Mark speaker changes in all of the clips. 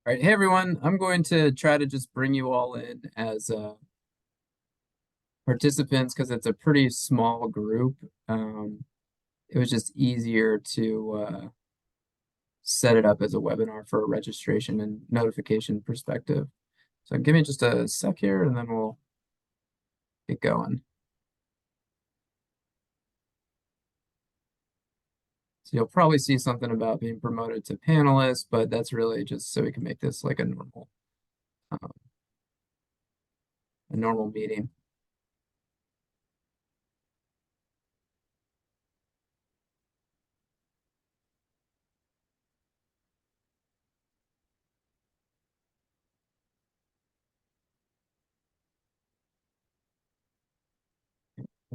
Speaker 1: All right, hey everyone. I'm going to try to just bring you all in as participants because it's a pretty small group. It was just easier to set it up as a webinar for a registration and notification perspective. So give me just a sec here and then we'll get going. So you'll probably see something about being promoted to panelist, but that's really just so we can make this like um, a normal meeting.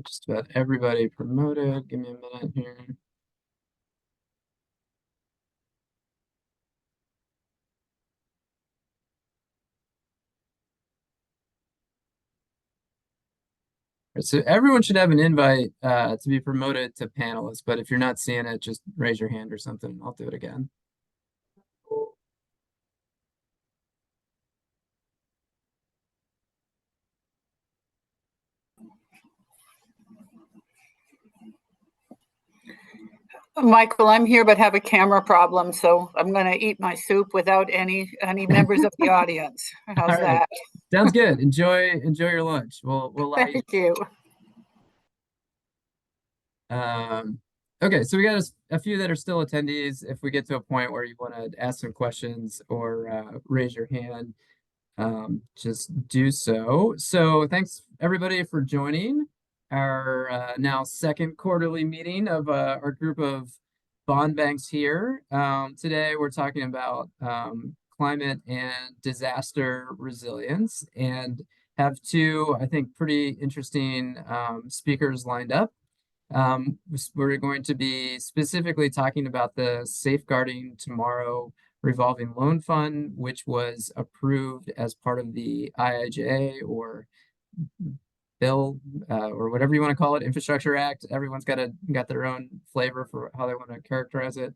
Speaker 1: Just about everybody promoted. Give me a minute here. Right, so everyone should have an invite to be promoted to panelists, but if you're not seeing it, just raise your hand or something. I'll do it again.
Speaker 2: Michael, I'm here but have a camera problem, so I'm going to eat my soup without any members of the audience. How's
Speaker 1: All right,
Speaker 2: that?
Speaker 1: sounds good. Enjoy your lunch. We'll allow you.
Speaker 2: Thank you.
Speaker 1: Okay, so we got a few that are still attendees. If we get to a point where you want to ask some questions or raise your hand, just do so. So thanks everybody for joining our now second quarterly meeting of our group of bond banks here. Today we're talking about climate and disaster resilience and have two, I think, pretty interesting speakers lined up. We're going to be specifically talking about the Safeguarding Tomorrow revolving loan fund, which was approved as part of the IIJA or bill or whatever you want to call it, Infrastructure Act. Everyone's got their own flavor for how they want to characterize it.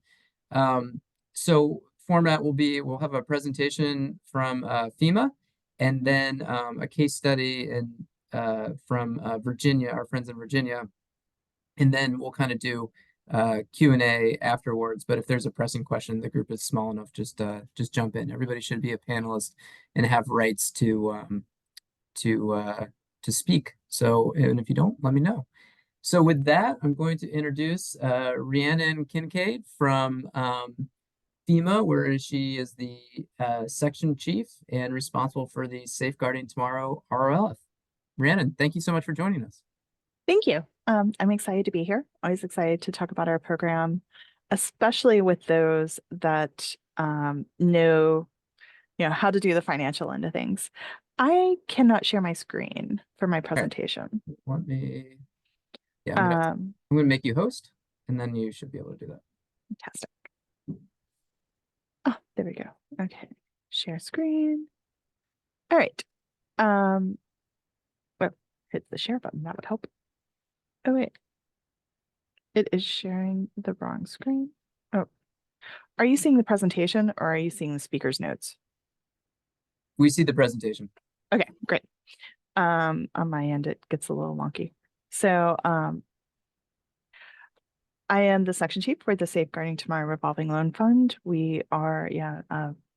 Speaker 1: So format will be we'll have a presentation from FEMA and then a case study from Virginia, our friends in Virginia, and then we'll kind of do Q&A afterwards. But if there's a pressing question, the group is small enough, just jump in. Everybody should be a panelist and have rights to speak. So, and if you don't, let me know. So with that, I'm going to introduce Rhiannon Kincaid from FEMA, where she is the section chief and responsible for the Safeguarding Tomorrow RLF. Rhiannon, thank you so much for joining us.
Speaker 3: Thank you. I'm excited to be here. Always excited to talk about our program, especially with those that know, how to do the financial end of things. I cannot share my screen for my presentation.
Speaker 1: Let me, yeah, I'm gonna make you host, and then you should be able to do that.
Speaker 3: Fantastic. Oh, there we go. Okay, share screen. All right. Well, hit the share button. That would help. Oh wait, it is sharing the wrong screen. Oh, are you seeing the presentation or are you seeing the speaker's notes?
Speaker 1: We see the presentation.
Speaker 3: Okay, great. On my end, it gets a little wonky. So I am the section chief for the Safeguarding Tomorrow Revolving Loan Fund. We are,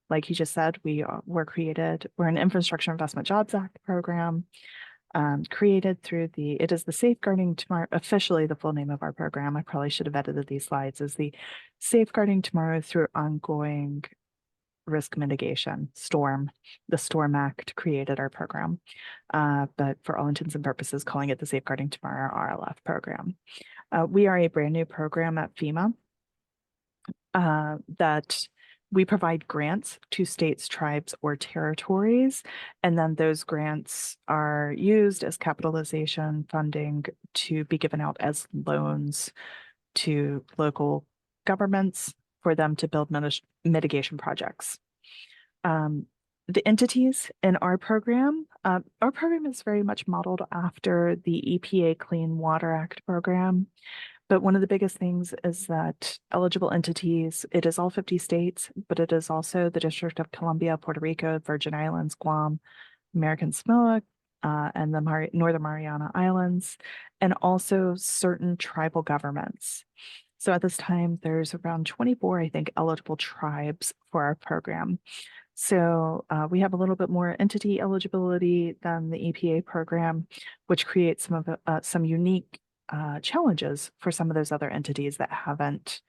Speaker 3: like he just said, we're an Infrastructure Investment Jobs Act program created through it is the Safeguarding Tomorrow, officially the full name of our program. I probably should have edited these slides, is the Safeguarding Tomorrow through Ongoing Risk Mitigation, the STORM Act created our program, but for all intents and purposes, calling it the Safeguarding Tomorrow RLF program. We are a brand new program at FEMA that we provide grants to states, tribes, or territories, and then those grants are used as capitalization funding to be given out as loans to local governments for them to build mitigation projects. The entities in our program is very much modeled after the EPA Clean Water Act program. But one of the biggest things is that eligible entities, it is all 50 states, but it is also the District of Columbia, Puerto Rico, Virgin Islands, Guam, American Samoa, and the Northern Mariana Islands, and also certain tribal governments. So at this time, there's around 24, I think, eligible tribes for our program. So we have a little bit more entity eligibility than the EPA program, which creates some unique challenges for some of those other entities that haven't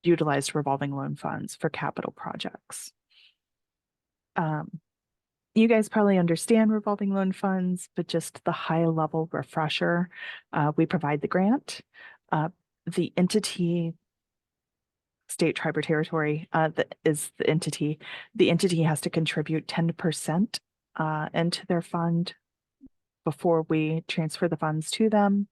Speaker 3: utilized revolving loan funds for capital projects. You guys probably understand revolving loan funds, but just the high level refresher, we provide the grant. The entity, state, tribe, or territory that is the entity has to contribute 10% into their fund before we transfer the funds to them.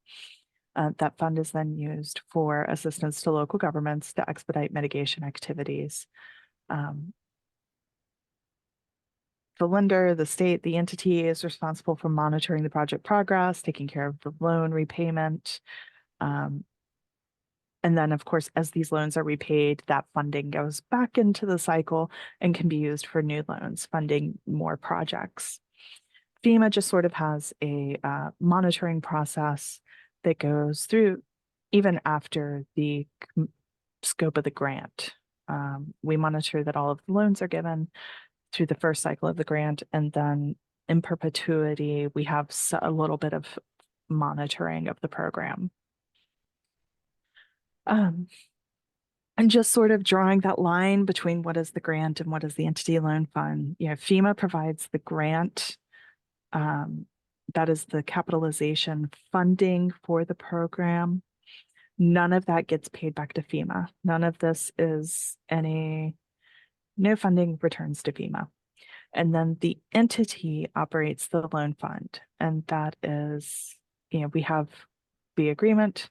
Speaker 3: That fund is then used for assistance to local governments to expedite mitigation activities. The lender, the state, the entity is responsible for monitoring the project progress, taking care of the loan repayment. And then, of course, as these loans are repaid, that funding goes back into the cycle and can be used for new loans, funding more projects. FEMA just sort of has a monitoring process that goes through even after the scope of the grant. We monitor that all of the loans are given through the first cycle of the grant, and then in perpetuity, we have a little bit of monitoring of the program. And just sort of drawing that line between what is the grant and what is the entity loan fund. You know, FEMA provides the grant. That is the capitalization funding for the program. None of that gets paid back to FEMA. None of this is no funding returns to FEMA. And then the entity operates the loan fund. And that is, we have the agreement.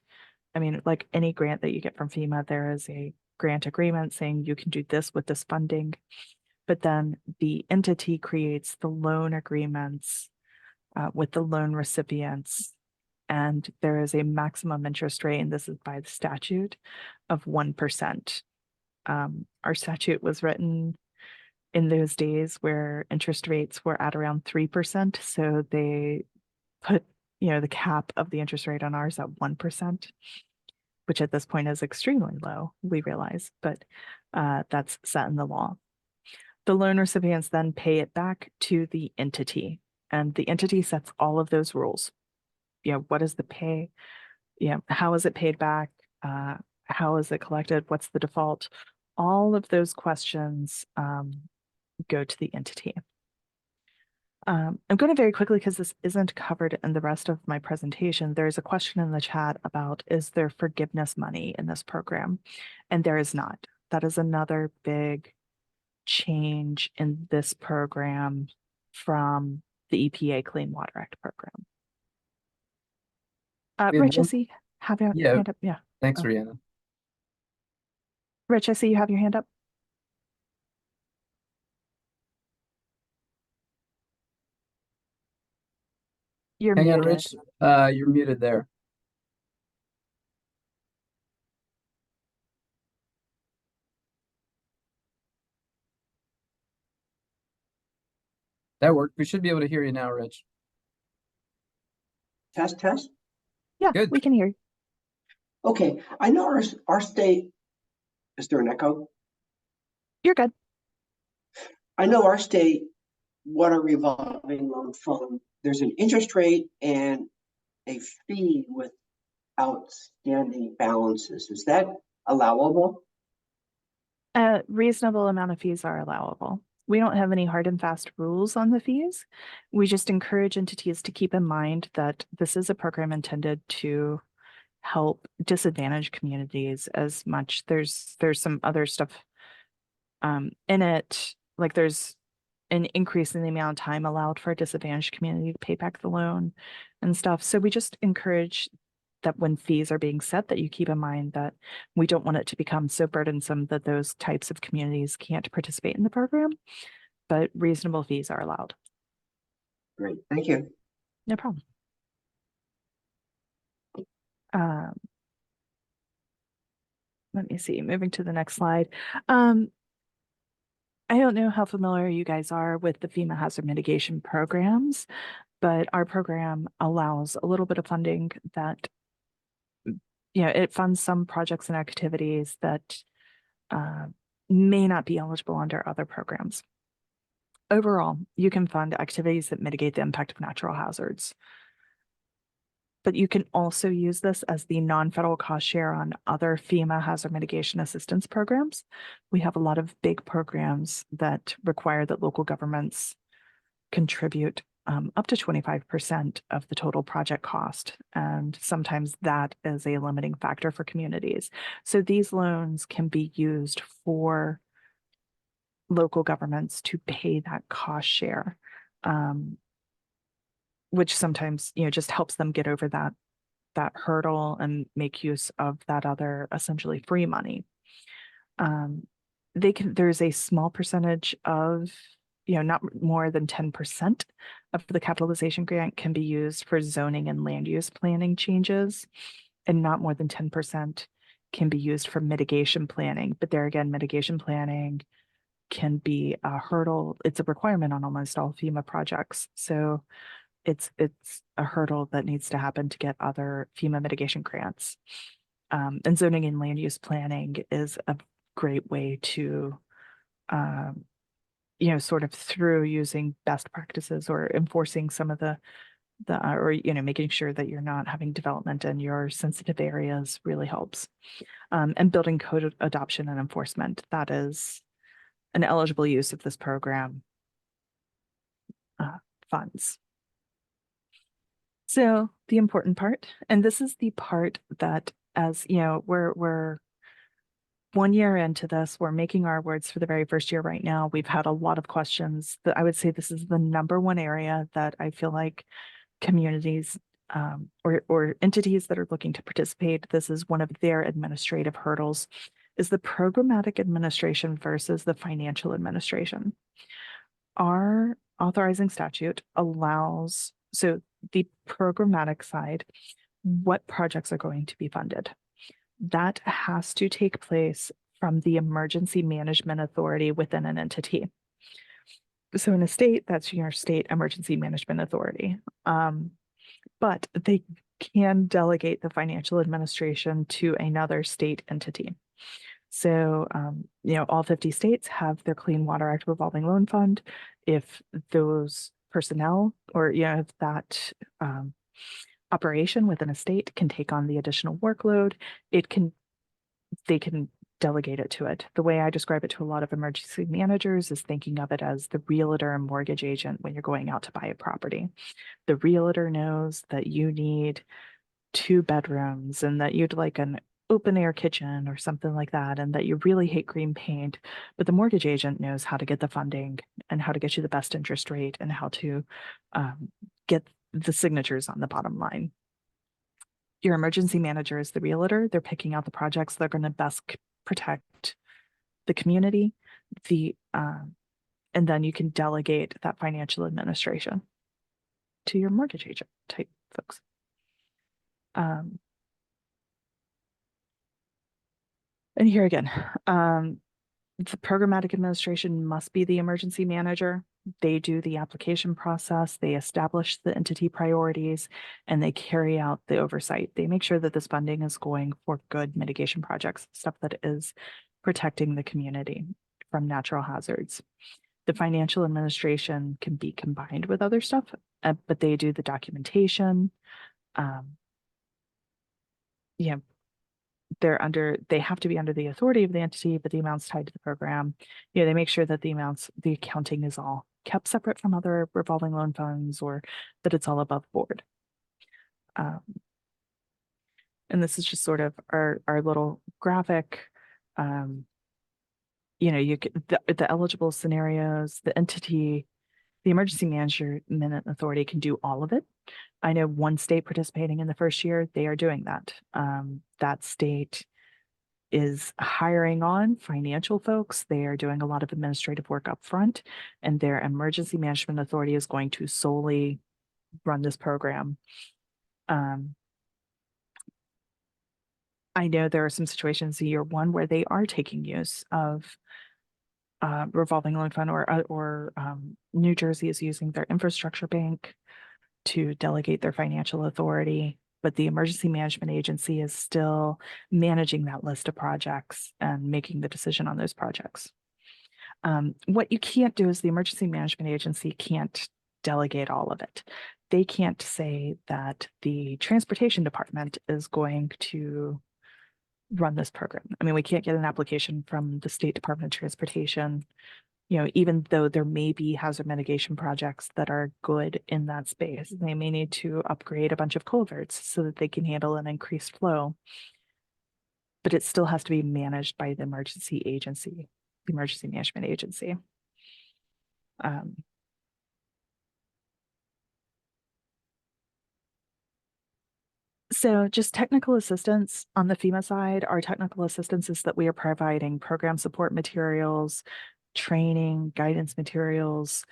Speaker 3: I mean, like any grant that you get from FEMA, there is a grant agreement saying you can do this with this funding. But then the entity creates the loan agreements with the loan recipients. And there is a maximum interest rate, and this is by the statute, of 1%. Our statute was written in those days where interest rates were at around 3%. So they put, the cap of the interest rate on ours at 1%, which at this point is extremely low, we realize, but that's set in the law. The loan recipients then pay it back to the entity, and the entity sets all of those rules. What is the pay? How is it paid back? How is it collected? What's the default? All of those questions go to the entity. I'm going to very quickly, because this isn't covered in the rest of my presentation. There's a question in the chat about, is there forgiveness money in this program? And there is not. That is another big change in this program from the EPA Clean Water Act program. Rich, I see have your hand up. Yeah.
Speaker 1: Thanks, Rihanna.
Speaker 3: Rich, I see you have your hand up. You're
Speaker 1: Hang on,
Speaker 3: muted.
Speaker 1: Rich. You're muted there. That worked. We should be able to hear you now, Rich.
Speaker 4: Test, test.
Speaker 3: Yeah,
Speaker 1: Good.
Speaker 3: We can hear you.
Speaker 4: Okay, I know our state, is there an echo?
Speaker 3: You're good.
Speaker 4: I know our state water revolving loan fund, there's an interest rate and a fee with outstanding balances. Is that allowable?
Speaker 3: A reasonable amount of fees are allowable. We don't have any hard and fast rules on the fees. We just encourage entities to keep in mind that this is a program intended to help disadvantaged communities as much. There's some other stuff in it, like there's an increase in the amount of time allowed for a disadvantaged community to pay back the loan and stuff. So we just encourage that when fees are being set, that you keep in mind that we don't want it to become so burdensome that those types of communities can't participate in the program, but reasonable fees are allowed.
Speaker 4: Great, thank you.
Speaker 3: No problem. let me see, moving to the next slide. I don't know how familiar you guys are with the FEMA hazard mitigation programs, but our program allows a little bit of funding that, it funds some projects and activities that uh, may not be eligible under other programs. Overall, you can fund activities that mitigate the impact of natural hazards. But you can also use this as the non-federal cost share on other FEMA hazard mitigation assistance programs. We have a lot of big programs that require that local governments contribute up to 25% of the total project cost. And sometimes that is a limiting factor for communities. So these loans can be used for local governments to pay that cost share, which sometimes, just helps them get over that hurdle and make use of that other essentially free money. There's a small percentage of, not more than 10% of the capitalization grant can be used for zoning and land use planning changes, and not more than 10% can be used for mitigation planning. But there again, mitigation planning can be a hurdle. It's a requirement on almost all FEMA projects. So it's a hurdle that needs to happen to get other FEMA mitigation grants. And zoning and land use planning is a great way to, sort of through using best practices or enforcing some of the or, making sure that you're not having development in your sensitive areas really helps. And building code adoption and enforcement, that is an eligible use of this program funds. So the important part, and this is the part that, as we're 1 year into this, we're making our words for the very first year right now. We've had a lot of questions that I would say this is the number one area that I feel like communities or entities that are looking to participate, this is one of their administrative hurdles, is the programmatic administration versus the financial administration. Our authorizing statute allows, so the programmatic side, what projects are going to be funded. That has to take place from the emergency management authority within an entity. So in a state, that's your state emergency management authority. But they can delegate the financial administration to another state entity. So, all 50 states have their Clean Water Act revolving loan fund. If those personnel or, if that operation within a state can take on the additional workload, they can delegate it to it. The way I describe it to a lot of emergency managers is thinking of it as the realtor and mortgage agent when you're going out to buy a property. The realtor knows that you need 2 bedrooms and that you'd like an open air kitchen or something like that, and that you really hate green paint. But the mortgage agent knows how to get the funding and how to get you the best interest rate and how to get the signatures on the bottom line. Your emergency manager is the realtor. They're picking out the projects that are going to best protect the community. And then you can delegate that financial administration to your mortgage agent type folks. And here again, the programmatic administration must be the emergency manager. They do the application process, they establish the entity priorities, and they carry out the oversight. They make sure that this funding is going for good mitigation projects, stuff that is protecting the community from natural hazards. The financial administration can be combined with other stuff, but they do the documentation. They have to be under the authority of the entity, but the amounts tied to the program, they make sure that the accounting is all kept separate from other revolving loan funds, or that it's all above board. And this is just sort of our little graphic. The eligible scenarios, the entity, the emergency management authority can do all of it. I know one state participating in the first year, they are doing that. That state is hiring on financial folks. They are doing a lot of administrative work up front, and their emergency management authority is going to solely run this program. I I know there are some situations in year one where they are taking use of revolving loan fund, or New Jersey is using their infrastructure bank to delegate their financial authority, but the emergency management agency is still managing that list of projects and making the decision on those projects. What you can't do is the emergency management agency can't delegate all of it. They can't say that the transportation department is going to run this program. I mean, we can't get an application from the State Department of Transportation, even though there may be hazard mitigation projects that are good in that space. They may need to upgrade a bunch of culverts so that they can handle an increased flow. But it still has to be managed by the emergency agency, the emergency management agency. So just technical assistance on the FEMA side. Our technical assistance is that we are providing program support materials, training, guidance materials,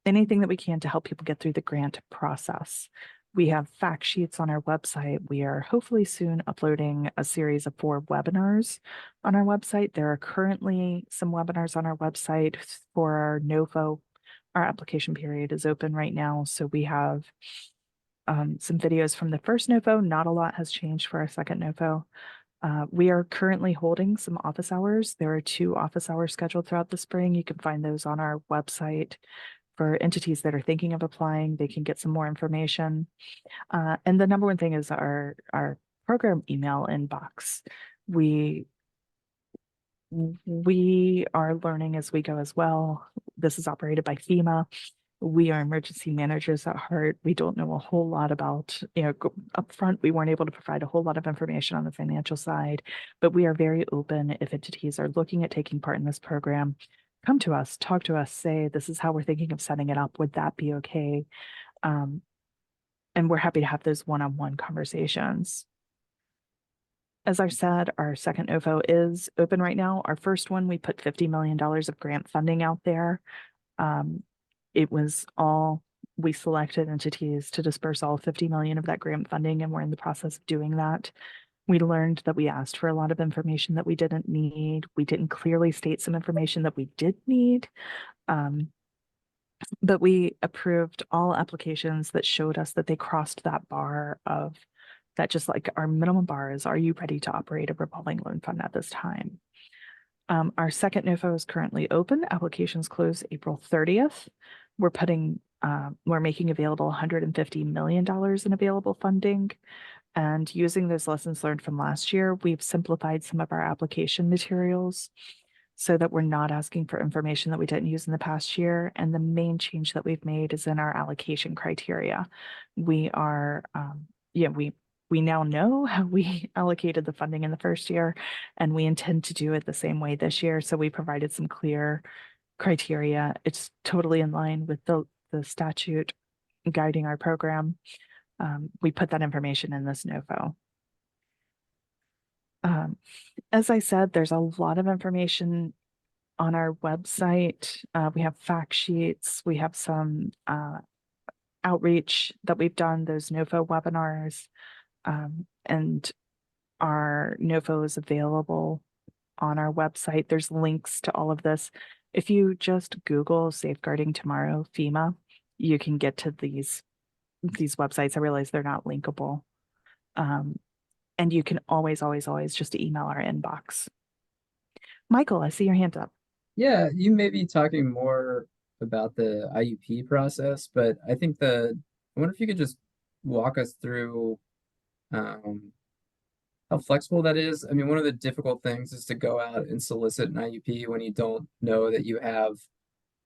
Speaker 3: anything that we can to help people get through the grant process. We have fact sheets on our website. We are hopefully soon uploading a series of 4 webinars on our website. There are currently some webinars on our website for our NOFO. Our application period is open right now, so we have some videos from the first NOFO. Not a lot has changed for our second NOFO. We are currently holding some office hours. There are 2 office hours scheduled throughout the spring. You can find those on our website. For entities that are thinking of applying, they can get some more information. And the number one thing is our program email inbox. We are learning as we go as well. This is operated by FEMA. We are emergency managers at heart. We don't know a whole lot about, up front, we weren't able to provide a whole lot of information on the financial side, but we are very open if entities are looking at taking part in this program. Come to us, talk to us, say, this is how we're thinking of setting it up. Would that be okay? And we're happy to have those one-on-one conversations. As I said, our second NOFO is open right now. Our first one, we put $50 million of grant funding out there. We selected entities to disperse all 50 million of that grant funding, and we're in the process of doing that. We learned that we asked for a lot of information that we didn't need. We didn't clearly state some information that we did need. But we approved all applications that showed us that they crossed that bar of that, just like our minimum bar is, are you ready to operate a revolving loan fund at this time? Our second NOFO is currently open. Applications close April 30th. We're making available $150 million in available funding. And using those lessons learned from last year, we've simplified some of our application materials so that we're not asking for information that we didn't use in the past year. And the main change that we've made is in our allocation criteria. We are, we now know how we allocated the funding in the first year, and we intend to do it the same way this year. So we provided some clear criteria. It's totally in line with the statute guiding our program. We put that information in this NOFO. As I said, there's a lot of information on our website. We have fact sheets. We have some outreach that we've done, those NOFO webinars, and our NOFO is available on our website. There's links to all of this. If you just Google Safeguarding Tomorrow FEMA, you can get to these websites. I realize they're not linkable. And you can always just email our inbox. Michael, I see your hand up.
Speaker 1: Yeah, you may be talking more about the IUP process, but I wonder if you could just walk us through how flexible that is. I mean, one of the difficult things is to go out and solicit an IUP when you don't know that you have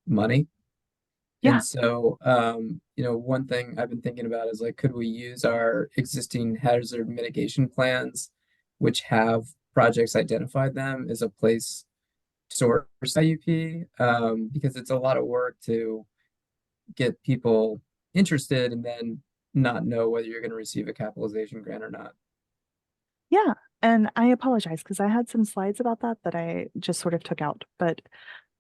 Speaker 1: money.
Speaker 3: Yeah.
Speaker 1: And so, one thing I've been thinking about is like, could we use our existing hazard mitigation plans, which have projects identified them, as a place to source IUP? Because it's a lot of work to get people interested and then not know whether you're going to receive a capitalization grant or not.
Speaker 3: Yeah. And I apologize because I had some slides about that I just sort of took out. But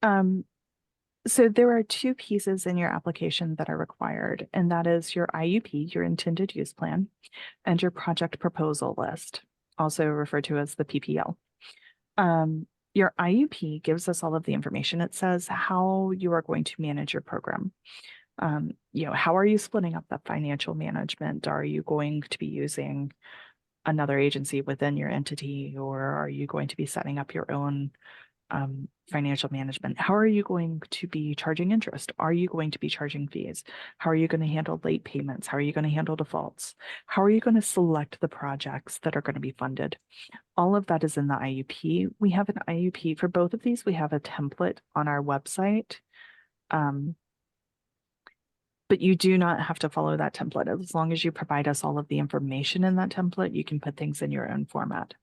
Speaker 3: so there are 2 pieces in your application that are required, and that is your IUP, your intended use plan, and your project proposal list. also referred to as the PPL. Your IUP gives us all of the information. It says how you are going to manage your program. How are you splitting up that financial management? Are you going to be using another agency within your entity, or are you going to be setting up your own financial management? How are you going to be charging interest? Are you going to be charging fees? How are you going to handle late payments? How are you going to handle defaults? How are you going to select the projects that are going to be funded? All of that is in the IUP. We have an IUP for both of these. We have a template on our website. But you do not have to follow that template. As long as you provide us all of the information in that template, you can put things in your own format.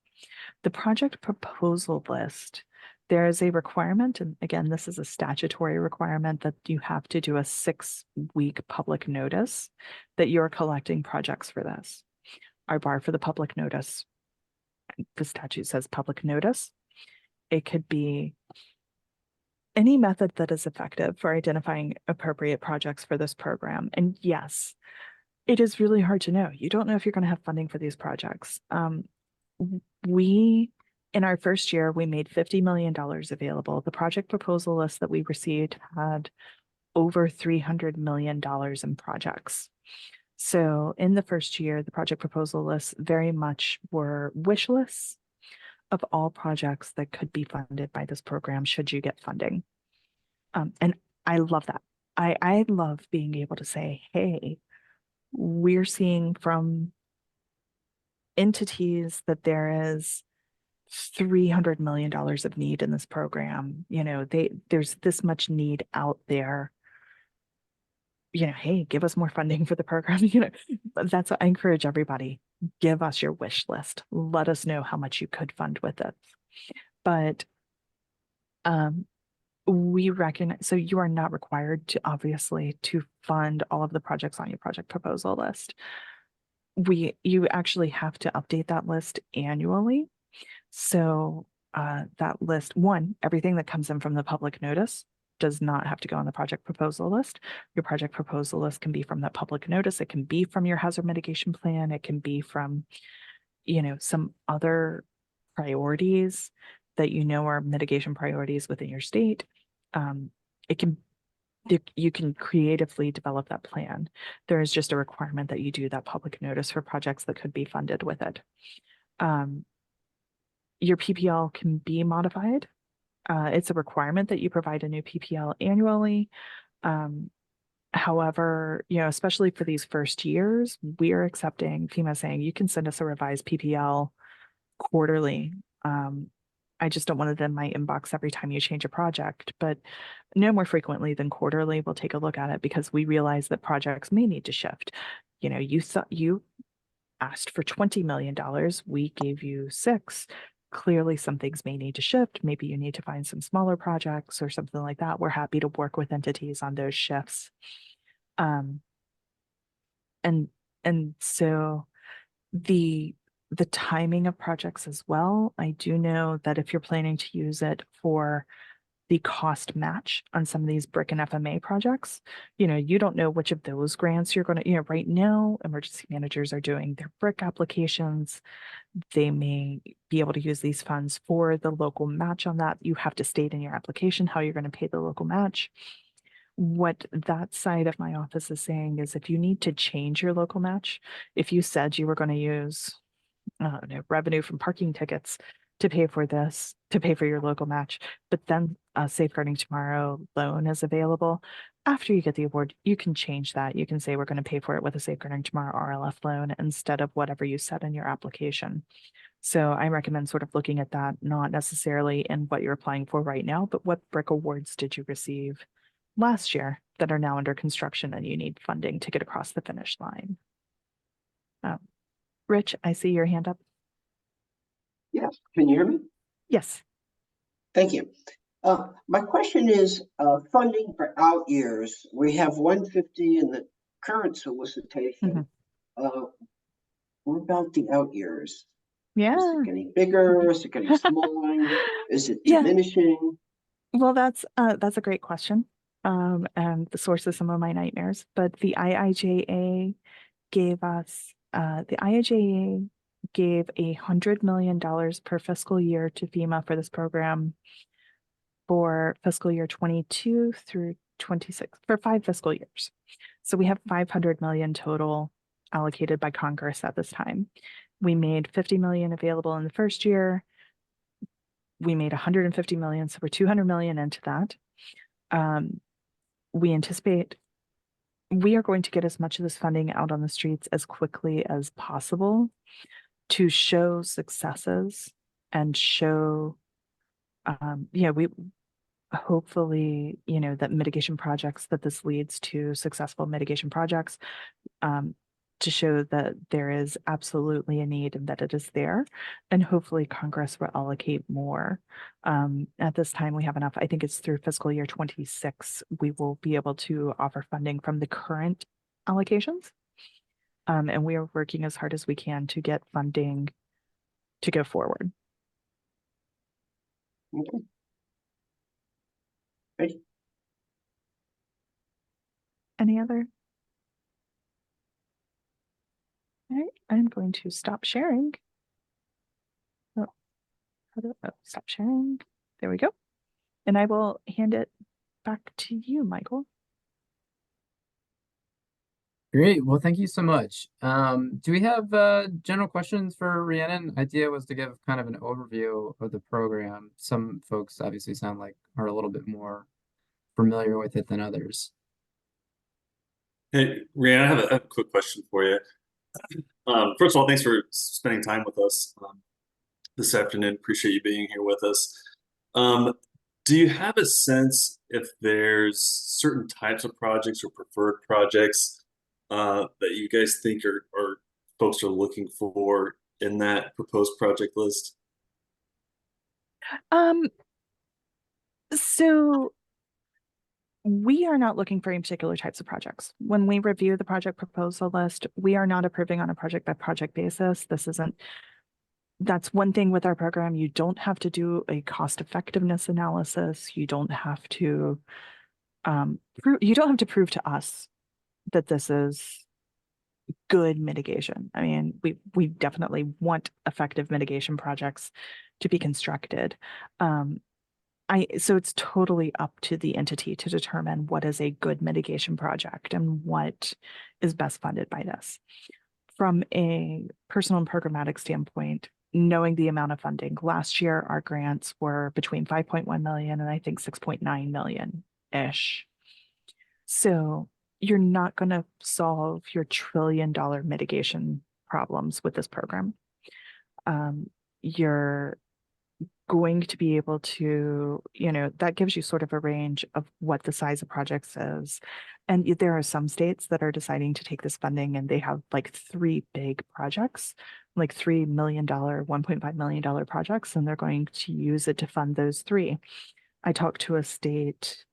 Speaker 3: The project proposal list, there is a requirement, and again, this is a statutory requirement, that you have to do a 6-week public notice that you're collecting projects for this. Our bar for the public notice, the statute says public notice. It could be any method that is effective for identifying appropriate projects for this program. And yes, it is really hard to know. You don't know if you're going to have funding for these projects. In our first year, we made $50 million available. The project proposal list that we received had over $300 million in projects. So in the first year, the project proposal lists very much were wish lists of all projects that could be funded by this program should you get funding. And I love that. I love being able to say, hey, we're seeing from entities that there is $300 million of need in this program. There's this much need out there. Hey, give us more funding for the program. That's what I encourage everybody. Give us your wish list. Let us know how much you could fund with it. But we recognize, so you are not required to obviously to fund all of the projects on your project proposal list. You actually have to update that list annually. So that list, everything that comes in from the public notice does not have to go on the project proposal list. Your project proposal list can be from that public notice. It can be from your hazard mitigation plan. It can be from, some other priorities that are mitigation priorities within your state. You can creatively develop that plan. There is just a requirement that you do that public notice for projects that could be funded with it. Your PPL can be modified. It's a requirement that you provide a new PPL annually. However, especially for these first years, we are accepting FEMA saying you can send us a revised PPL quarterly. I just don't want it in my inbox every time you change a project, but no more frequently than quarterly. We'll take a look at it because we realize that projects may need to shift. You asked for $20 million. We gave you 6. Clearly some things may need to shift. Maybe you need to find some smaller projects or something like that. We're happy to work with entities on those shifts. And so the timing of projects as well. I do know that if you're planning to use it for the cost match on some of these brick and FMA projects, you don't know which of those grants you're going to, right now, emergency managers are doing their brick applications. They may be able to use these funds for the local match on that. You have to state in your application how you're going to pay the local match. What that side of my office is saying is if you need to change your local match, if you said you were going to use revenue from parking tickets to pay for this, to pay for your local match, but then a Safeguarding Tomorrow loan is available. After you get the award, you can change that. You can say we're going to pay for it with a Safeguarding Tomorrow RLF loan instead of whatever you said in your application. So I recommend sort of looking at that, not necessarily in what you're applying for right now, but what brick awards did you receive last year that are now under construction and you need funding to get across the finish line. Rich, I see your hand up.
Speaker 4: Yes, can you hear me?
Speaker 3: Yes.
Speaker 4: Thank you. My question is funding for out years. We have 150 in the current solicitation. What about the out years? Is
Speaker 3: Yeah.
Speaker 4: it getting bigger? Is it getting smaller? Is it
Speaker 3: Yeah.
Speaker 4: diminishing?
Speaker 3: Well, that's a great question. And the source of some of my nightmares. But the IIJA gave us gave $100 million per fiscal year to FEMA for this program for fiscal year 22 through 26 for 5 fiscal years. So we have 500 million total allocated by Congress at this time. We made 50 million available in the first year. We made 150 million, so we're 200 million into that. We anticipate we are going to get as much of this funding out on the streets as quickly as possible to show successes and show, we hopefully, that mitigation projects, that this leads to successful mitigation projects, to show that there is absolutely a need and that it is there. And hopefully Congress will allocate more. At this time, we have enough. I think it's through fiscal year 26, we will be able to offer funding from the current allocations. And we are working as hard as we can to get funding to go forward.
Speaker 4: Okay. Great.
Speaker 3: Any other? All right, I'm going to stop sharing. Oh, stop sharing. There we go. And I will hand it back to you, Michael.
Speaker 1: Great. Well, thank you so much. Do we have general questions for Rhiannon? Idea was to give kind of an overview of the program. Some folks obviously sound like are a little bit more familiar with it than others.
Speaker 5: Hey, Rhiannon, I have a quick question for you. First of all, thanks for spending time with us this afternoon. Appreciate you being here with us. Do you have a sense if there's certain types of projects or preferred projects that you guys think are folks are looking for in that proposed project list?
Speaker 3: So we are not looking for any particular types of projects. When we review the project proposal list, we are not approving on a project by project basis. That's one thing with our program. You don't have to do a cost effectiveness analysis. You don't have to prove to us that this is good mitigation. I mean, we definitely want effective mitigation projects to be constructed. So it's totally up to the entity to determine what is a good mitigation project and what is best funded by this. From a personal and programmatic standpoint, knowing the amount of funding, last year our grants were between 5.1 million and I think 6.9 million-ish. So you're not going to solve your $1 trillion mitigation problems with this program. You're going to be able to, that gives you sort of a range of what the size of projects is. And there are some states that are deciding to take this funding and they have like 3 big projects, like $3 million, $1.5 million projects, and they're going to use it to fund those 3. I talked to a state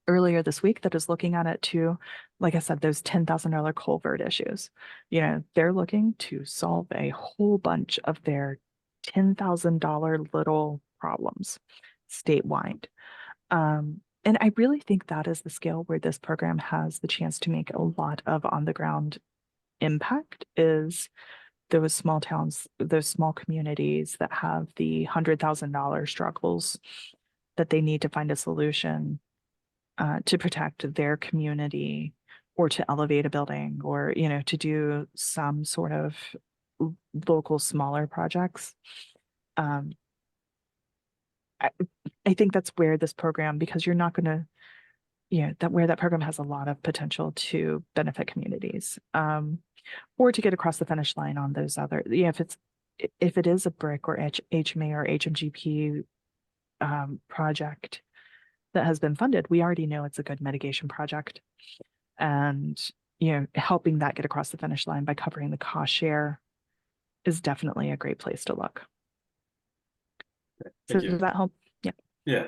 Speaker 3: earlier this week that is looking at it too. Like I said, those $10,000 culvert issues, they're looking to solve a whole bunch of their $10,000 little problems statewide. And I really think that is the scale where this program has the chance to make a lot of on the ground impact, is those small towns, those small communities that have the $100,000 struggles that they need to find a solution to protect their community or to elevate a building or, to do some sort of local smaller projects. I think that's where this program, because you're not going to, that program has a lot of potential to benefit communities, or to get across the finish line on those other, if it is a brick or HMA or HMGP project that has been funded, we already know it's a good mitigation project. And, helping that get across the finish line by covering the cost share is definitely a great place to look.
Speaker 5: Thank
Speaker 3: So
Speaker 5: you.
Speaker 3: does that help? Yeah.
Speaker 5: Yeah.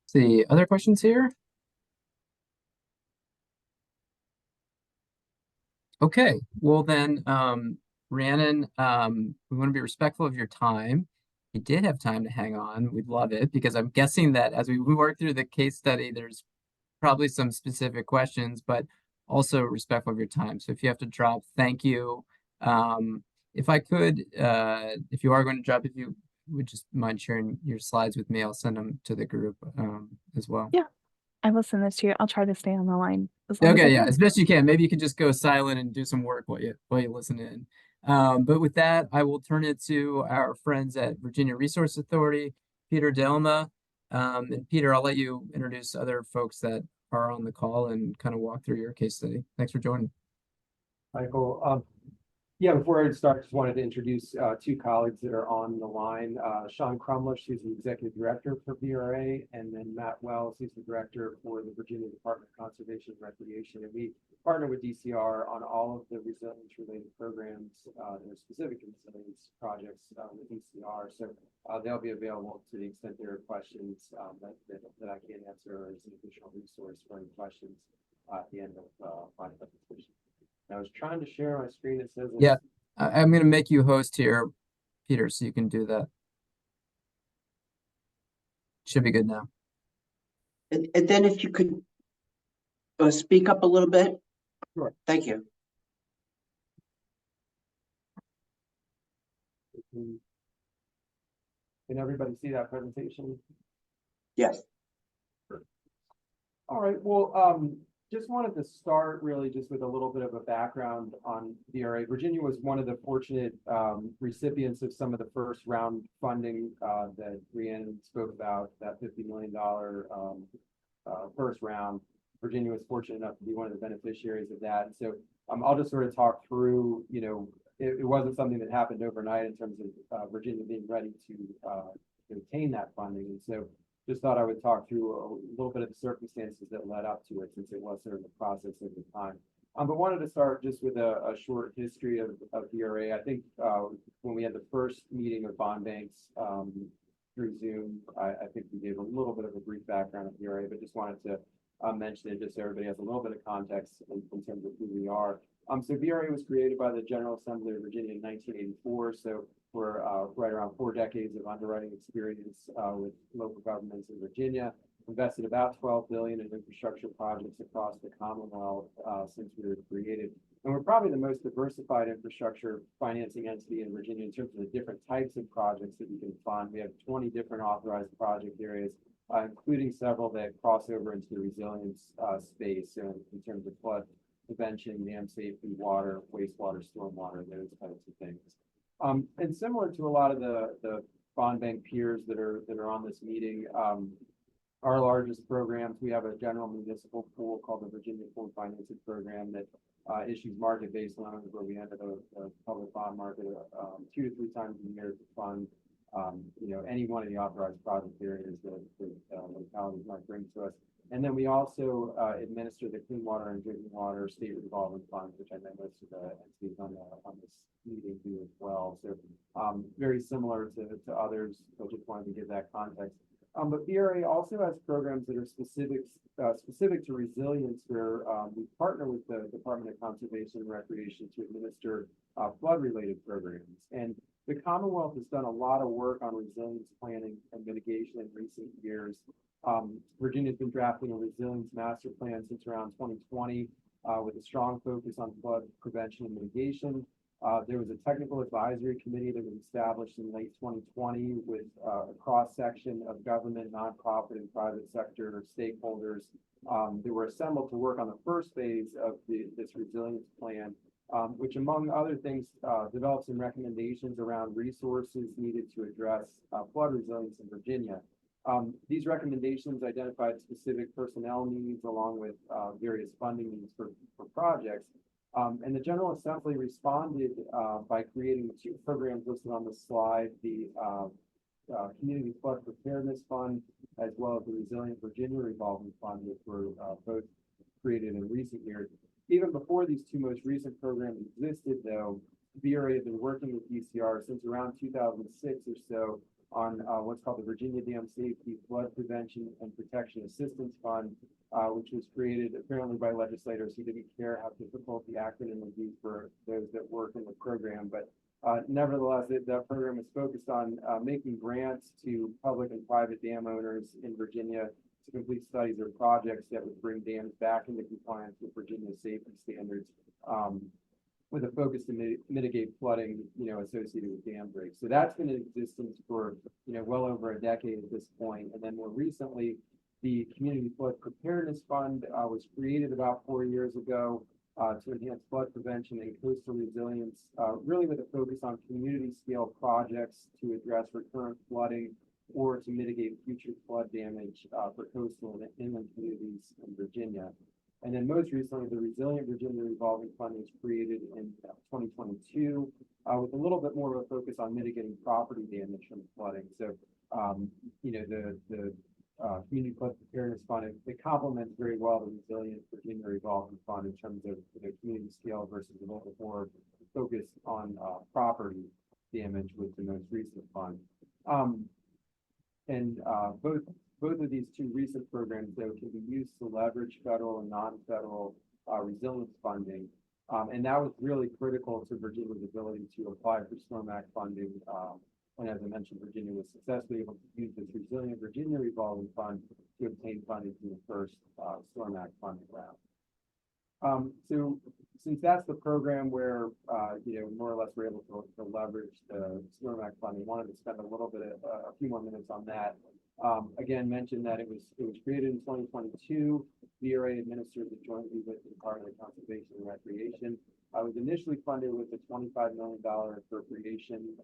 Speaker 1: See, other questions here? Okay, well then, Rhiannon, we want to be respectful of your time. If you did have time to hang on, we'd love it, because I'm guessing that as we work through the case study, there's probably some specific questions, but also respectful of your time. So if you have to drop, thank you. If I could, if you are going to drop, if you would just mind sharing your slides with me, I'll send them to the group as well.
Speaker 3: Yeah, I will send this to you. I'll try to stay on the line as long as I
Speaker 1: Okay, yeah,
Speaker 3: can.
Speaker 1: as best you can. Maybe you can just go silent and do some work while you listen in. But with that, I will turn it to our friends at Virginia Resource Authority, Peter Delma. And Peter, I'll let you introduce other folks that are on the call and kind of walk through your case study. Thanks for joining.
Speaker 6: Michael, yeah, before I start, just wanted to introduce two colleagues that are on the line. Sean Crumlish, who's the Executive Director for VRA, and then Matt Wells, who's the Director for the Virginia Department of Conservation and Recreation. And we partner with DCR on all of the resilience-related programs that are specific to resilience projects with DCR. So they'll be available to the extent there are questions that I can't answer, or as an additional resource for any questions at the end of my presentation. I was trying to share my screen. It says
Speaker 1: Yeah, I'm going to make you host here, Peter, so you can do that. Should be good now.
Speaker 4: And then if you could speak up a little bit.
Speaker 6: Sure.
Speaker 4: Thank you.
Speaker 6: Can everybody see that presentation?
Speaker 4: Yes.
Speaker 6: All right, well, just wanted to start really just with a little bit of a background on VRA. Virginia was one of the fortunate recipients of some of the first round funding that Rhiannon spoke about, that $50 million first round. Virginia was fortunate enough to be one of the beneficiaries of that. And so I'll just sort of talk through, it wasn't something that happened overnight in terms of Virginia being ready to obtain that funding. And so just thought I would talk through a little bit of the circumstances that led up to it, since it was sort of the process of the time. But wanted to start just with a short history of VRA. I think when we had the first meeting of bond banks through Zoom, I think we gave a little bit of a brief background of VRA, but just wanted to mention it just so everybody has a little bit of context in terms of who we are. So VRA was created by the General Assembly of Virginia in 1984. So we're right around 4 decades of underwriting experience with local governments in Virginia. Invested about $12 billion in infrastructure projects across the Commonwealth since we were created. And we're probably the most diversified infrastructure financing entity in Virginia in terms of the different types of projects that we can fund. We have 20 different authorized project areas, including several that cross over into the resilience space in terms of flood prevention, dam safety, water, wastewater, stormwater, those types of things. And similar to a lot of the bond bank peers that are on this meeting, our largest programs, we have a general municipal pool called the Virginia Pool Financing Program that issues market-based loans where we enter the public bond market 2 to 3 times a year to fund any one of the authorized project areas that localities might bring to us. And then we also administer the Clean Water and Drinking Water State Revolving Funds, which I know most of the entities on this meeting do as well. So very similar to others, but just wanted to give that context. But VRA also has programs that are specific to resilience, where we partner with the Department of Conservation and Recreation to administer flood-related programs. And the Commonwealth has done a lot of work on resilience planning and mitigation in recent years. Virginia's been drafting a resilience master plan since around 2020 with a strong focus on flood prevention and mitigation. There was a technical advisory committee that was established in late 2020 with a cross-section of government, nonprofit, and private sector stakeholders that were assembled to work on the first phase of this resilience plan, which, among other things, developed some recommendations around resources needed to address flood resilience in Virginia. These recommendations identified specific personnel needs along with various funding needs for projects. And the General Assembly responded by creating 2 programs listed on the slide, the Community Flood Preparedness Fund, as well as the Resilient Virginia Revolving Fund, which were both created in recent years. Even before these 2 most recent programs existed, though, VRA had been working with DCR since around 2006 or so on what's called the Virginia Dam Safety Flood Prevention and Protection Assistance Fund, which was created apparently by legislators who didn't care how difficult the acronym would be for those that work in the program. But Nevertheless, that program is focused on making grants to public and private dam owners in Virginia to complete studies or projects that would bring dams back into compliance with Virginia's safety standards, with a focus to mitigate flooding, associated with dam breaks. So that's been in existence for, well over a decade at this point. And then more recently, the Community Flood Preparedness Fund was created about 4 years ago to enhance flood prevention and coastal resilience, really with a focus on community scale projects to address recurrent flooding or to mitigate future flood damage for coastal and inland communities in Virginia. And then most recently, the Resilient Virginia Revolving Fund was created in 2022 with a little bit more of a focus on mitigating property damage from flooding. So, the Community Flood Preparedness Fund, it complements very well the Resilient Virginia Revolving Fund in terms of community scale versus a little bit more focus on property damage with the most recent fund. Both of these two recent programs, though, can be used to leverage federal and non-federal resilience funding. And that was really critical to Virginia's ability to apply for Storm Act funding. And as I mentioned, Virginia was successfully able to use this Resilient Virginia Revolving Fund to obtain funding from the first Storm Act funding round. So since that's the program where, more or less we're able to leverage the Storm Act funding, I wanted to spend a little bit, a few more minutes on that. Again, mentioned that it was created in 2022. VRA administers it jointly with the Department of Conservation and Recreation. I was initially funded with a $25 million appropriation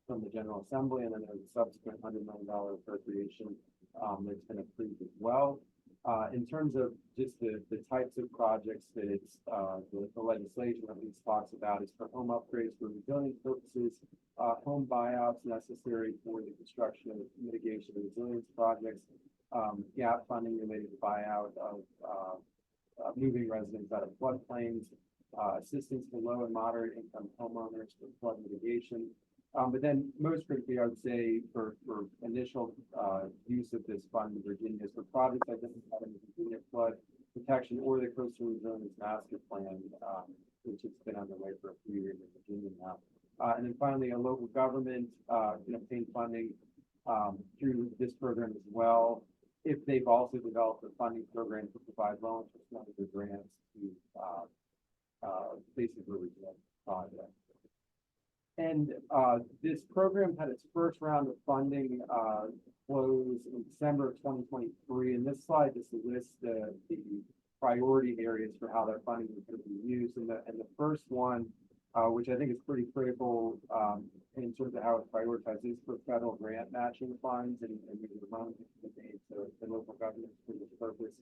Speaker 6: from the General Assembly, and then there was a subsequent $100 million appropriation that's been approved as well. In terms of just the types of projects that it's the legislation at least talks about is for home upgrades for resilience purposes, home buyouts necessary for the construction of mitigation and resilience projects, gap funding related to buyout of moving residents out of floodplains, assistance to low and moderate income homeowners for flood mitigation. But then most critically, I would say for initial use of this fund in Virginia is for projects identified in the Virginia Flood Protection or the Coastal Resilience Master Plan, which has been underway for a few years in Virginia now. And then finally, a local government can obtain funding through this program as well, if they've also developed a funding program to provide loans for some of the grants to basically resilient projects. And this program had its first round of funding close in December of 2023. And this slide just lists the priority areas for how that funding is going to be used. And the first one, which I think is pretty critical in terms of how it's prioritized, is for federal grant matching funds and the loans made to the local governments for this purpose.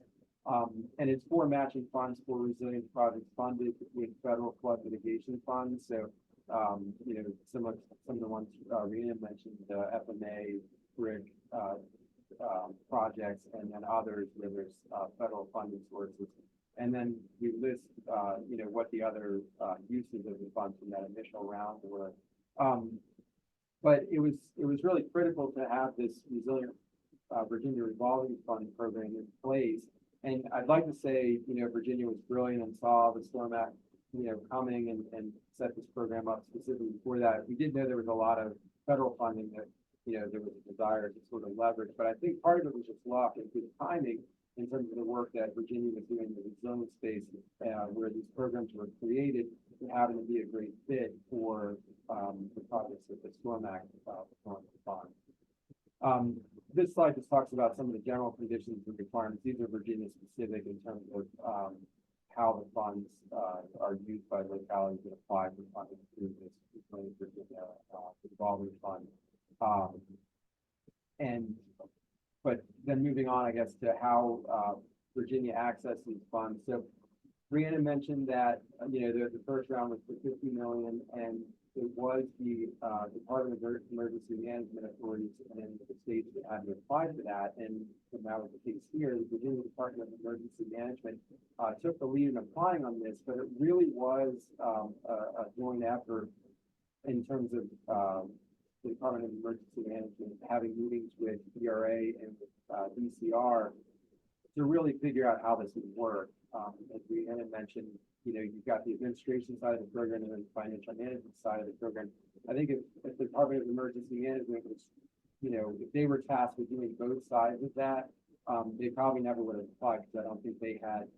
Speaker 6: And it's for matching funds for resilience projects funded with federal flood mitigation funds. So similar to some of the ones Rena mentioned, the FMA, BRIC projects, and then others where there's federal funding sources. And then we list, what the other uses of the funds from that initial round were. But it was really critical to have this Resilient Virginia Revolving Fund program in place. And I'd like to say, Virginia was brilliant and saw the Storm Act coming and set this program up specifically for that. We did know there was a lot of federal funding that, there was a desire to sort of leverage, but I think part of it was just luck and good timing in terms of the work that Virginia was doing in the resilience space, where these programs were created and happened to be a great fit for the projects that the Storm Act was going to fund. This slide just talks about some of the general conditions and requirements. These are Virginia specific in terms of how the funds are used by localities that apply for funding through this Virginia revolving fund. But then moving on, I guess, to how Virginia accesses these funds. So Brianna mentioned that, the first round was for $50 million, and it was the Department of Emergency Management authorities and the states that had to apply for that. And that was the case here. The Virginia Department of Emergency Management took the lead in applying on this, but it really was a joint effort in terms of the Department of Emergency Management having meetings with ERA and with DCR to really figure out how this would work. As Brianna mentioned, you've got the administration side of the program and then the financial management side of the program. I think if the Department of Emergency Management was, if they were tasked with doing both sides of that, they probably never would have applied because I don't think they had,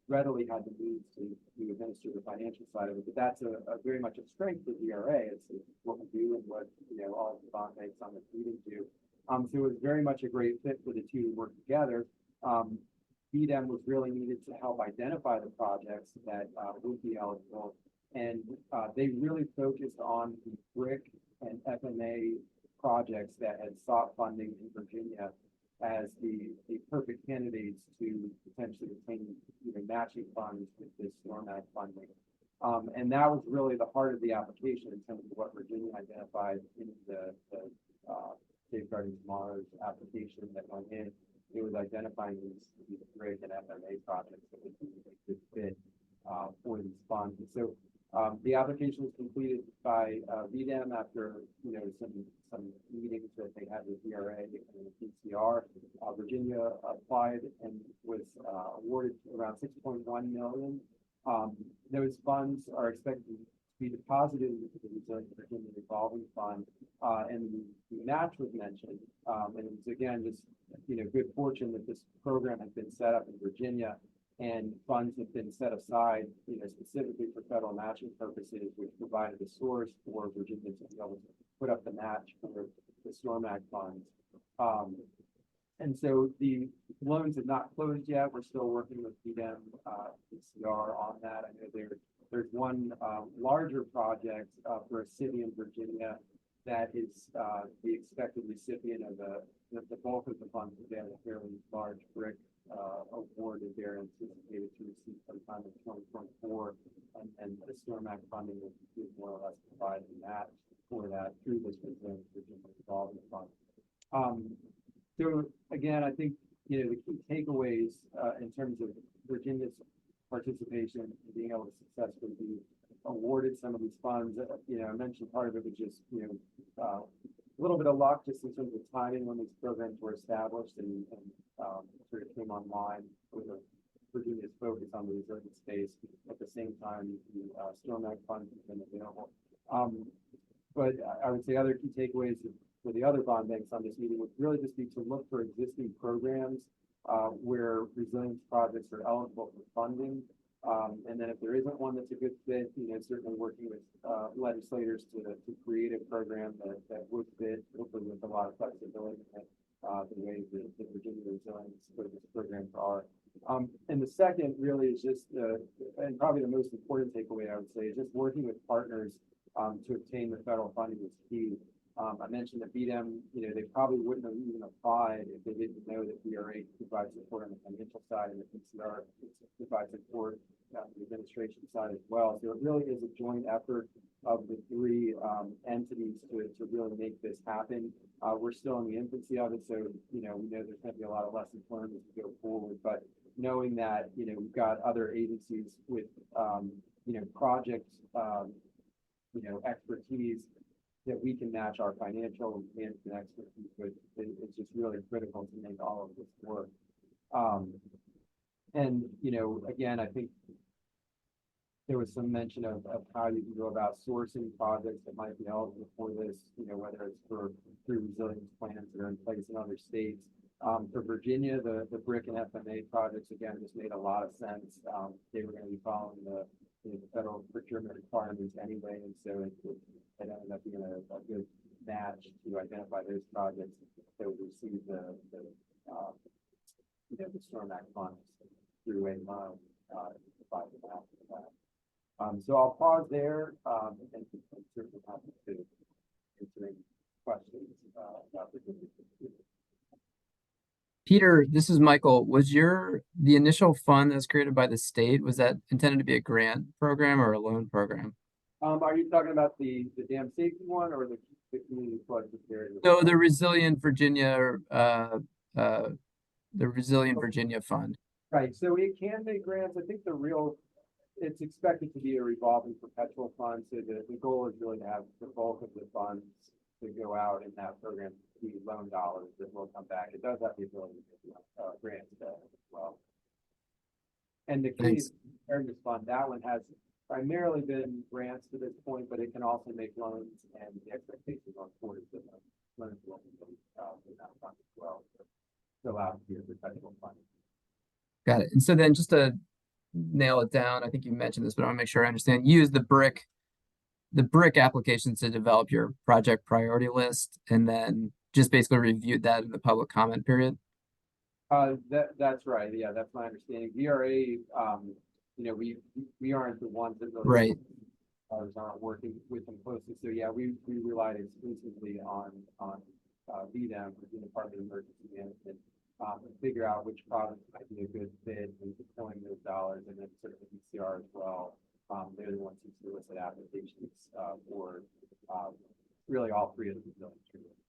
Speaker 6: readily had the means to administer the financial side of it. But that's a very much a strength of the DRA. It's what we do and what, all of the bond banks on the meeting do. So it was very much a great fit for the two to work together. BDEM was really needed to help identify the projects that would be eligible. And they really focused on the BRIC and FMA projects that had sought funding in Virginia as the perfect candidates to potentially obtain matching funds with this Storm Act funding. And that was really the heart of the application in terms of what Virginia identified in the Safeguarding Tomorrow's application that went in. It was identifying these BRIC and FMA projects that would be a good fit for these funds. And so the application was completed by VDEM after some meetings that they had with DRA and the PCR. Virginia applied and was awarded around $6.1 million. Those funds are expected to be deposited into the Resilient Virginia Revolving Fund, and the match was mentioned. And it's again just good fortune that this program has been set up in Virginia, and funds have been set aside, specifically for federal matching purposes, which provided a source for Virginia to be able to put up the match for the Storm Act funds. And so the loans have not closed yet. We're still working with BDEM, PCR on that. I know there's one larger project for a city in Virginia that is the expected recipient of the bulk of the funds. They have a fairly large BRIC award that they're anticipated to receive sometime in 2024, and the Storm Act funding is more or less providing that for that through this Virginia Revolving Fund. So again, I think the key takeaways in terms of Virginia's participation in being able to successfully be awarded some of these funds. I mentioned part of it was just a little bit of luck just in terms of timing when these programs were established and sort of came online with Virginia's focus on the resilient space. At the same time, the Storm Act funds have been available. But I would say other key takeaways for the other bond banks on this meeting would really just be to look for existing programs where resilience projects are eligible for funding. And then if there isn't one that's a good fit, certainly working with legislators to create a program that would fit, hopefully with a lot of flexibility in the way the Virginia resilience programs are. And the second really is just, and probably the most important takeaway I would say, is just working with partners to obtain the federal funding is key. I mentioned that BDEM, they probably wouldn't have even applied if they didn't know that DRA provides support on the financial side and the PCR provides support on the administration side as well. So it really is a joint effort of the three entities to really make this happen. We're still in the infancy of it, so we know there's going to be a lot of lessons learned as we go forward. But knowing that we've got other agencies with project expertise that we can match our financial management expertise with, it's just really critical to make all of this work. And again, I think there was some mention of how you can go about sourcing projects that might be eligible for this, whether it's through resilience plans that are in place in other states. For Virginia, the BRIC and FMA projects, again, just made a lot of sense. They were going to be following the federal procurement requirements anyway, and so it ended up being a good match to identify those projects that would receive the Storm Act funds through a loan to provide them after that. So I'll pause there and certainly happy to answer any questions about Virginia.
Speaker 1: Peter, this is Michael. Was the initial fund that was created by the state, was that intended to be a grant program or a loan program?
Speaker 6: Are you talking about the dam safety one or the community flood preparedness?
Speaker 1: No, the Resilient Virginia, the Resilient Virginia Fund.
Speaker 6: Right. So it can make grants. I think it's expected to be a revolving perpetual fund. So the goal is really to have the bulk of the funds to go out in that program be loan dollars that will come back. It does have the ability to grants as well. And the community
Speaker 1: Thanks.
Speaker 6: preparedness fund, that one has primarily been grants to this point, but it can also make loans, and the expectation on board is that loans will be in that fund as well. So fill out here the federal fund.
Speaker 1: Got it. And so then just to nail it down, I think you mentioned this, but I want to make sure I understand. Use the brick applications to develop your project priority list, and then just basically reviewed that in the public comment period.
Speaker 6: That's right. Yeah, that's my understanding. VRA, we aren't the ones that really
Speaker 1: Right.
Speaker 6: aren't working with them closely. So yeah, we relied exclusively on VDEM, the Department of Emergency Management, to figure out which province might be a good fit in deploying those dollars, and then sort of the DCR as well. They're the ones who solicit applications for really all three of the resilience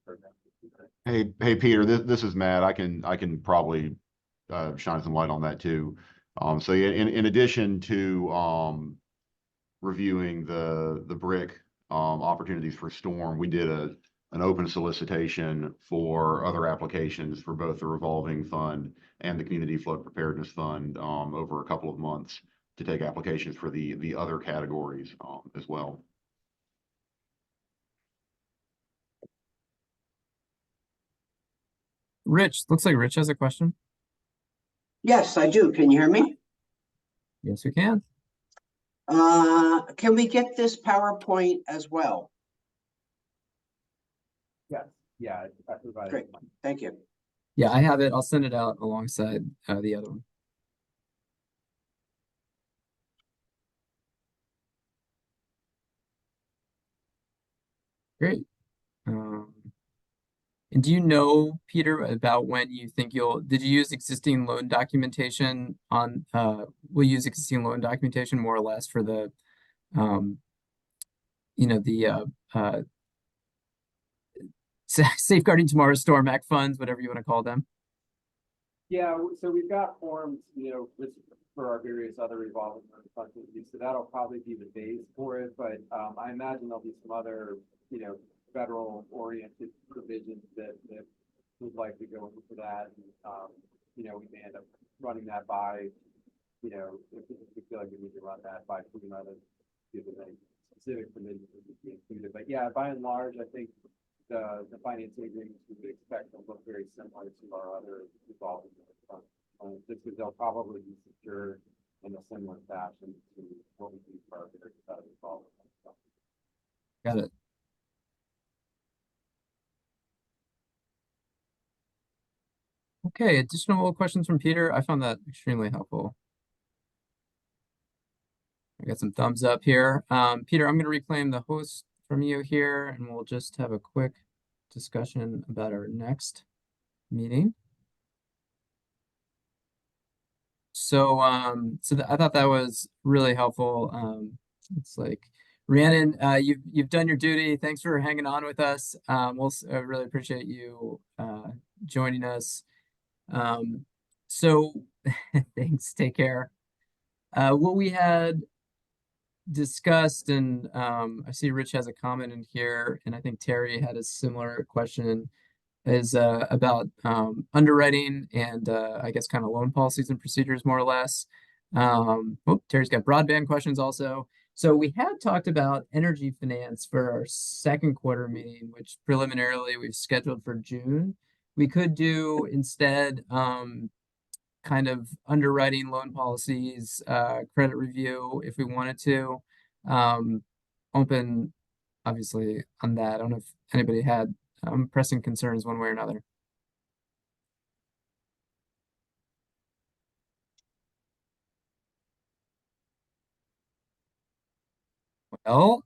Speaker 6: programs.
Speaker 7: Hey, Peter, this is Matt. I can probably shine some light on that too. So yeah, in addition to reviewing the BRIC opportunities for storm, we did an open solicitation for other applications for both the revolving fund and the community flood preparedness fund over a couple of months to take applications for the other categories as well.
Speaker 1: Rich, looks like Rich has a question.
Speaker 4: Yes, I do. Can you hear me?
Speaker 1: Yes, we can.
Speaker 4: Can we get this PowerPoint as well?
Speaker 6: Yes, yeah, I provided.
Speaker 4: Great, thank you.
Speaker 1: Yeah, I have it. I'll send it out alongside the other one. Great. And do you know, Peter, about when you think did you use existing loan documentation on, we'll use existing loan documentation more or less for the, Safeguarding Tomorrow's Storm Act funds, whatever you want to call them?
Speaker 6: Yeah, so we've got forms, for our various other revolving funds, so that'll probably be the base for it, but I imagine there'll be some other, federal oriented provisions that would likely go into that. And, we may end up running that by, if we feel like we need to run that by FEMA to give them any specific provisions that would be included. But yeah, by and large, I think the financing agreements we would expect to look very similar to our other revolving funds. Just because they'll probably be secured in a similar fashion to what we do for our various other revolving funds.
Speaker 1: Got it. Okay, additional questions from Peter. I found that extremely helpful. I got some thumbs up here. Peter, I'm going to reclaim the host from you here, and we'll just have a quick discussion about our next meeting. So, I thought that was really helpful. It's like, Rhiannon, you've done your duty. Thanks for hanging on with us. We'll really appreciate you joining us. So thanks. Take care. What we had discussed, and I see Rich has a comment in here, and I think Terry had a similar question, is about underwriting and I guess kind of loan policies and procedures, more or less. Terry's got broadband questions also. So we had talked about energy finance for our second quarter meeting, which preliminarily we've scheduled for June. We could do instead kind of underwriting loan policies, credit review if we wanted to. Open, obviously, on that. I don't know if anybody had pressing concerns one way or another. Well,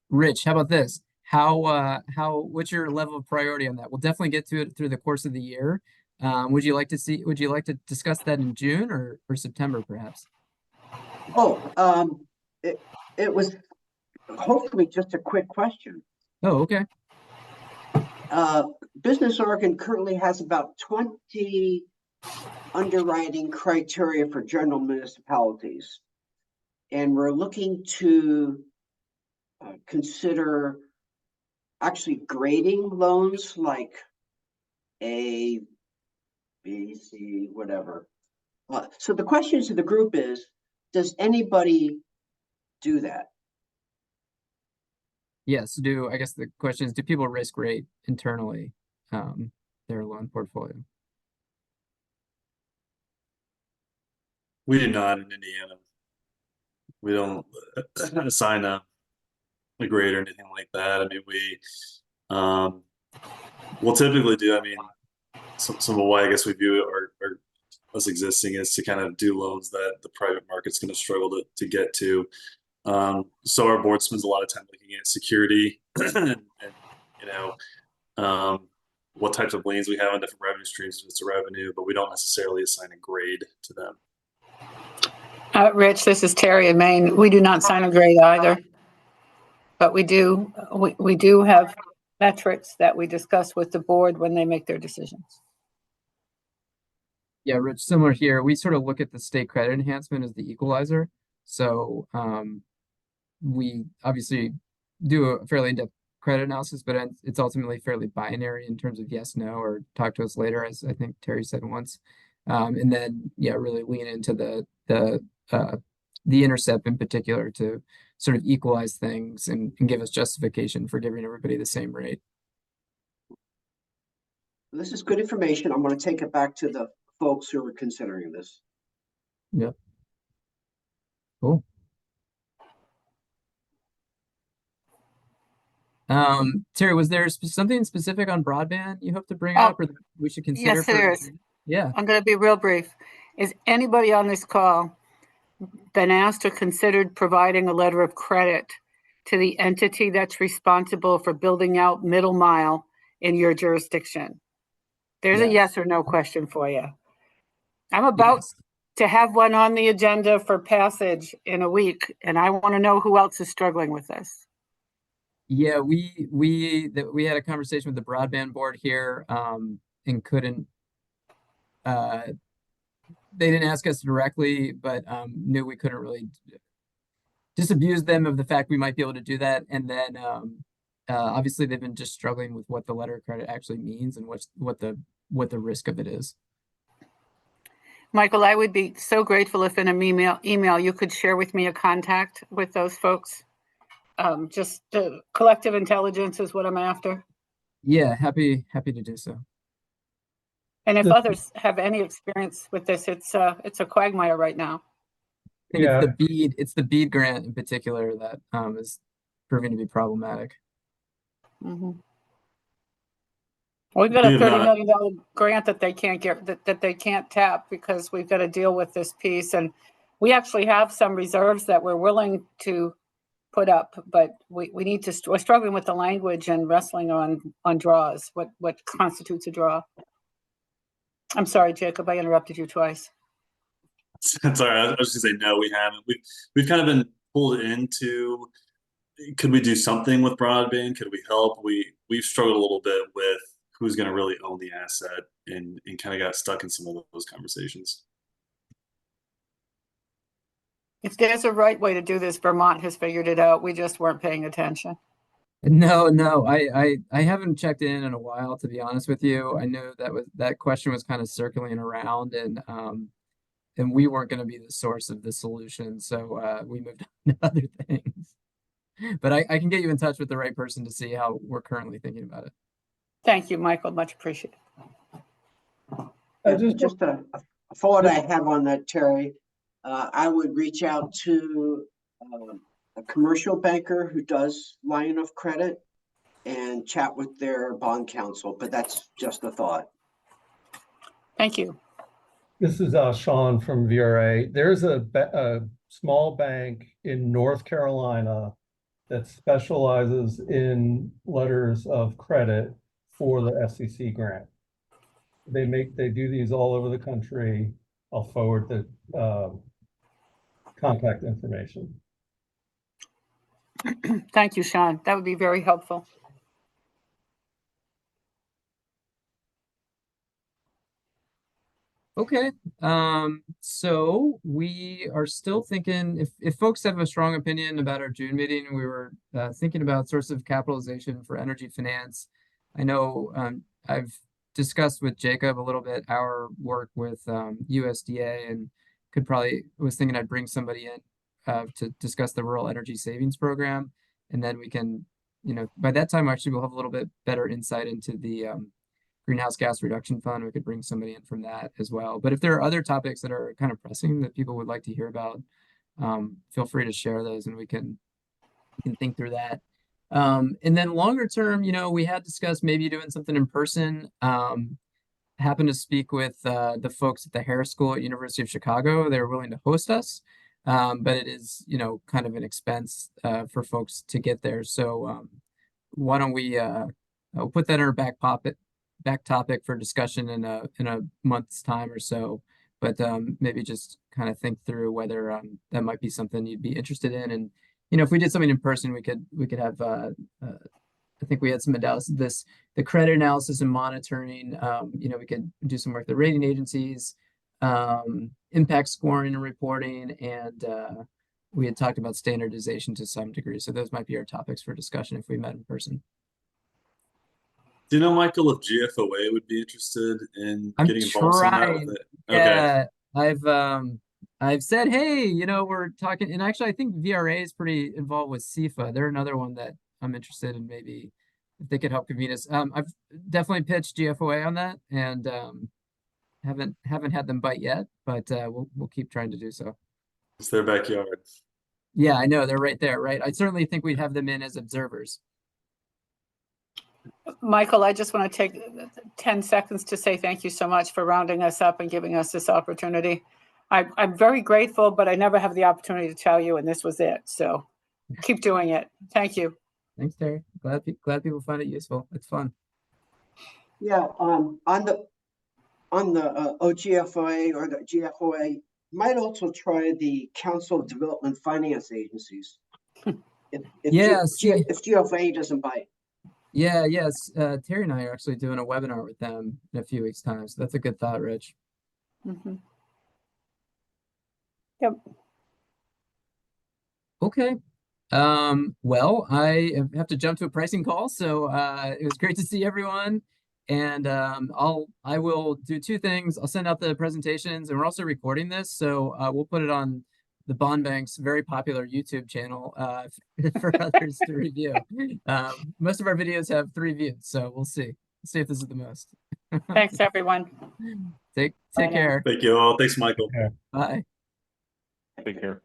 Speaker 1: Rich, how about this? What's your level of priority on that? We'll definitely get to it through the course of the year. Would you like to discuss that in June or September, perhaps?
Speaker 4: Oh, it was hopefully just a quick question.
Speaker 1: Oh, okay.
Speaker 4: Business Oregon currently has about 20 underwriting criteria for general municipalities. And we're looking to consider actually grading loans like A, B, C, whatever. So the question to the group is, does anybody do that?
Speaker 1: Yes, I guess the question is, do people risk rate internally their loan portfolio?
Speaker 5: We do not in Indiana. We don't assign a grade or anything like that. I mean, we'll typically do, I mean, some of why I guess we view it or us existing is to kind of do loans that the private market's going to struggle to get to. So our board spends a lot of time looking at security and you know, what types of liens we have on different revenue streams if it's a revenue, but we don't necessarily assign a grade to them.
Speaker 2: Rich, this is Terry in Maine. We do not sign a grade either. But we do have metrics that we discuss with the board when they make their decisions.
Speaker 1: Yeah, Rich, similar here. We sort of look at the state credit enhancement as the equalizer. So we obviously do a fairly in-depth credit analysis, but it's ultimately fairly binary in terms of yes, no, or talk to us later, as I think Terry said once. And then yeah, really lean into the intercept in particular to sort of equalize things and give us justification for giving everybody the same rate.
Speaker 4: This is good information. I'm going to take it back to the folks who are considering this.
Speaker 1: Yep. Cool. Terry, was there something specific on broadband you hope to bring up or that we should consider?
Speaker 2: Yes, there is.
Speaker 1: Yeah.
Speaker 2: I'm going to be real brief. Is anybody on this call been asked or considered providing a letter of credit to the entity that's responsible for building out middle mile in your jurisdiction? There's a yes or no question for you. I'm about to have one on the agenda for passage in a week, and I want to know who else is struggling with this.
Speaker 1: Yeah, we had a conversation with the broadband board here, and couldn't. They didn't ask us directly, but knew we couldn't really disabuse them of the fact we might be able to do that. And then obviously they've been just struggling with what the letter of credit actually means and what the risk of it is.
Speaker 2: Michael, I would be so grateful if in an email you could share with me a contact with those folks. Just collective intelligence is what I'm after.
Speaker 1: Yeah, happy to do so.
Speaker 2: And if others have any experience with this, it's a quagmire right now.
Speaker 1: I think it's the BEAD grant in particular that is proving to be problematic.
Speaker 2: Mm-hmm. We've got a $30 million grant that they can't get, that they can't tap because we've got to deal with this piece. And we actually have some reserves that we're willing to put up, but we're struggling with the language and wrestling on draws, what constitutes a draw. I'm sorry, Jacob, I interrupted you twice.
Speaker 5: Sorry, I was just gonna say no, we haven't. We've kind of been pulled into, could we do something with broadband? Could we help? We've struggled a little bit with who's going to really own the asset and kind of got stuck in some of those conversations.
Speaker 2: If there's a right way to do this, Vermont has figured it out. We just weren't paying attention.
Speaker 1: No, I haven't checked in a while, to be honest with you. I know that question was kind of circling around, and we weren't going to be the source of the solution, so we moved on to other things. But I can get you in touch with the right person to see how we're currently thinking about it.
Speaker 2: Thank you, Michael. Much appreciated.
Speaker 4: Just a thought I have on that, Terry. I would reach out to a commercial banker who does line of credit and chat with their bond counsel, but that's just a thought.
Speaker 2: Thank you.
Speaker 8: This is Sean from VRA. There's a small bank in North Carolina that specializes in letters of credit for the SEC grant. They do these all over the country. I'll forward the contact information.
Speaker 2: Thank you, Sean. That would be very helpful.
Speaker 1: Okay, so we are still thinking, if folks have a strong opinion about our June meeting, we were thinking about sources of capitalization for energy finance. I know I've discussed with Jacob a little bit our work with USDA, and was thinking I'd bring somebody in to discuss the Rural Energy Savings Program, and then we can, by that time actually we'll have a little bit better insight into the Greenhouse Gas Reduction Fund. We could bring somebody in from that as well. But if there are other topics that are kind of pressing that people would like to hear about, feel free to share those, and we can think through that. And then longer term, we had discussed maybe doing something in person. Happened to speak with the folks at the Harris School at University of Chicago. They were willing to host us, but it is, kind of an expense for folks to get there. So why don't we I'll put that in our back topic for discussion in a month's time or so. But maybe just kind of think through whether that might be something you'd be interested in. And if we did something in person, we could have I think we had some analysis, the credit analysis and monitoring. We could do some work with the rating agencies, impact scoring and reporting, and we had talked about standardization to some degree. So those might be our topics for discussion if we met in person.
Speaker 5: Do you know, Michael, if GFOA would be interested in
Speaker 1: I'm
Speaker 5: getting involved in that with it?
Speaker 1: Yeah, I've said, hey, we're talking, and actually I think VRA is pretty involved with CIFA. They're another one that I'm interested in, maybe if they could help convene us. I've definitely pitched GFOA on that, and haven't had them bite yet, but we'll keep trying to do so.
Speaker 5: It's their backyard.
Speaker 1: Yeah, I know, they're right there, right? I certainly think we'd have them in as observers.
Speaker 2: Michael, I just want to take 10 seconds to say thank you so much for rounding us up and giving us this opportunity. I'm very grateful, but I never have the opportunity to tell you, and this was it. So keep doing it. Thank you.
Speaker 1: Thanks, Terry. Glad people find it useful. It's fun.
Speaker 4: Yeah, on the OGFOA or the GFOA, might also try the Council of Development Finance Agencies. If GFOA doesn't bite.
Speaker 1: Yeah, yes. Terry and I are actually doing a webinar with them in a few weeks' time. So that's a good thought, Rich.
Speaker 2: Mm-hmm. Yep.
Speaker 1: Okay. Well, I have to jump to a pricing call. So it was great to see everyone. And I will do two things. I'll send out the presentations, and we're also recording this. So we'll put it on the Bond Bank's very popular YouTube channel for others to review. Most of our videos have 3 views, so we'll see. Let's see if this is the most.
Speaker 2: Thanks, everyone.
Speaker 1: Take care.
Speaker 5: Thank you all. Thanks, Michael.
Speaker 1: Bye.
Speaker 7: Take care.